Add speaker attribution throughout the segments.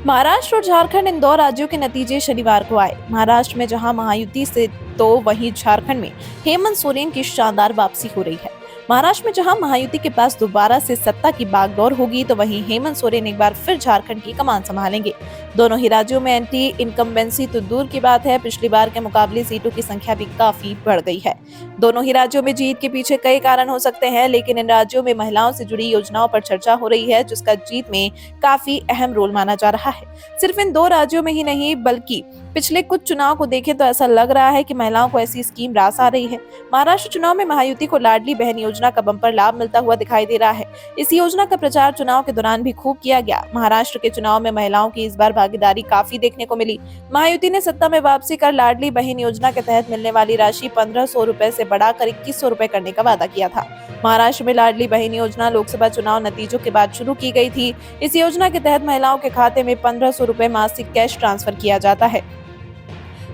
Speaker 1: महाराष्ट्र और झारखंड इन दो राज्यों के नतीजे शनिवार को आए। महाराष्ट्र में जहां महायुति से तो वहीं झारखंड में हेमंत सोरेन की शानदार वापसी हो रही है। महाराष्ट्र में जहां महायुति के पास दोबारा से सत्ता की बागडोर होगी, तो वहीं हेमंत सोरेन एक बार फिर झारखंड की कमान संभालेंगे। दोनों ही राज्यों में एंटी इनकम्बेंसी तो दूर की बात है, पिछली बार के मुकाबले सीटों की संख्या भी काफी बढ़ गई है। दोनों ही राज्यों में जीत के पीछे कई कारण हो सकते हैं, लेकिन इन राज्यों में महिलाओं से जुड़ी योजनाओं पर चर्चा हो रही है, जिसका जीत में काफी अहम रोल माना जा रहा है। सिर्फ इन दो राज्यों में ही नहीं, बल्कि पिछले कुछ चुनाव को देखें तो ऐसा लग रहा है कि महिलाओं को ऐसी स्कीम रास आ रही है। महाराष्ट्र चुनाव में महायुति को लाडली बहन योजना का बम्पर लाभ मिलता हुआ दिखाई दे रहा है। इस योजना का प्रचार चुनाव के दौरान भी खूब किया गया। महाराष्ट्र के चुनाव में महिलाओं की इस बार भागीदारी काफी देखने को मिली। महायुति ने सत्ता में वापसी कर लाडली बहन योजना के तहत मिलने वाली राशि 1500 रुपए से बढ़ाकर 2100 रुपए करने का वादा किया था। महाराष्ट्र में लाडली बहन योजना लोकसभा चुनाव नतीजों के बाद शुरू की गई थी। इस योजना के तहत महिलाओं के खाते में 1500 रुपए मासिक कैश ट्रांसफर किया जाता है।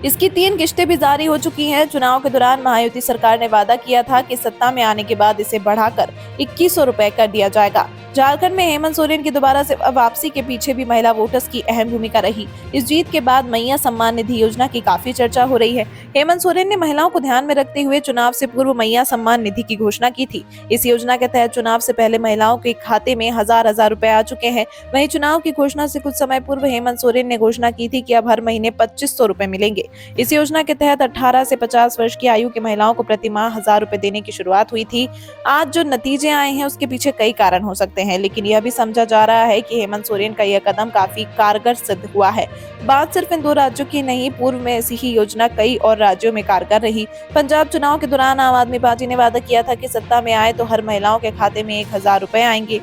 Speaker 1: इसकी 3 किश्तें भी जारी हो चुकी हैं। चुनाव के दौरान महायुति सरकार ने वादा किया था कि सत्ता में आने के बाद इसे बढ़ाकर 2100 रुपए कर दिया जाएगा। झारखंड में हेमंत सोरेन की दोबारा से वापसी के पीछे भी महिला वोटर्स की अहम भूमिका रही। इस जीत के बाद मैया सम्मान निधि योजना की काफी चर्चा हो रही है। हेमंत सोरेन ने महिलाओं को ध्यान में रखते हुए चुनाव से पूर्व मैया सम्मान निधि की घोषणा की थी। इस योजना के तहत चुनाव से पहले महिलाओं के खाते में हजार रुपए आ चुके हैं। वहीं चुनाव की घोषणा से कुछ समय पूर्व हेमंत सोरेन ने घोषणा की थी कि अब हर महीने 2500 रुपए मिलेंगे। इस योजना के तहत 18 से 50 वर्ष की आयु की महिलाओं को प्रति माह 1000 रुपए देने की शुरुआत हुई थी। आज जो नतीजे आए हैं उसके पीछे कई कारण हो सकते हैं, लेकिन यह भी समझा जा रहा है कि हेमंत सोरेन का यह कदम काफी कारगर सिद्ध हुआ है। बात सिर्फ इन दो राज्यों की नहीं, पूर्व में ऐसी ही योजना कई और राज्यों में कारगर रही। पंजाब चुनाव के दौरान आम आदमी पार्टी ने वादा किया था कि सत्ता में आए तो हर महिलाओं के खाते में 1000 रुपए आएंगे।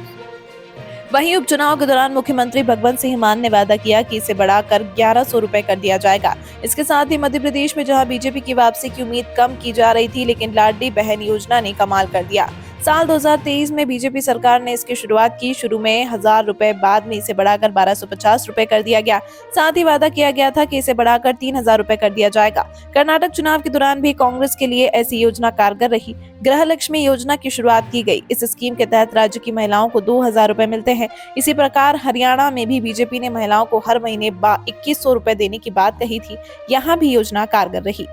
Speaker 1: वहीं उपचुनाव के दौरान मुख्यमंत्री भगवंत सिंह मान ने वादा किया कि इसे बढ़ाकर 1100 रुपए कर दिया जाएगा। इसके साथ ही मध्य प्रदेश में जहां बीजेपी की वापसी की उम्मीद कम की जा रही थी, लेकिन लाडली बहन योजना ने कमाल कर दिया। साल 2023 में बीजेपी सरकार ने इसकी शुरुआत की। शुरू में 1000 रुपए, बाद में इसे बढ़ाकर 1250 रुपए कर दिया गया। साथ ही वादा किया गया था कि इसे बढ़ाकर 3000 रुपए कर दिया जाएगा। कर्नाटक चुनाव के दौरान भी कांग्रेस के लिए ऐसी योजना कारगर रही। गृह लक्ष्मी योजना की शुरुआत की गई। इस स्कीम के तहत राज्य की महिलाओं को 2000 रुपए मिलते हैं। इसी प्रकार हरियाणा में भी बीजेपी ने महिलाओं को हर महीने 2100 रुपए देने की बात कही थी। यहाँ भी योजना कारगर रही।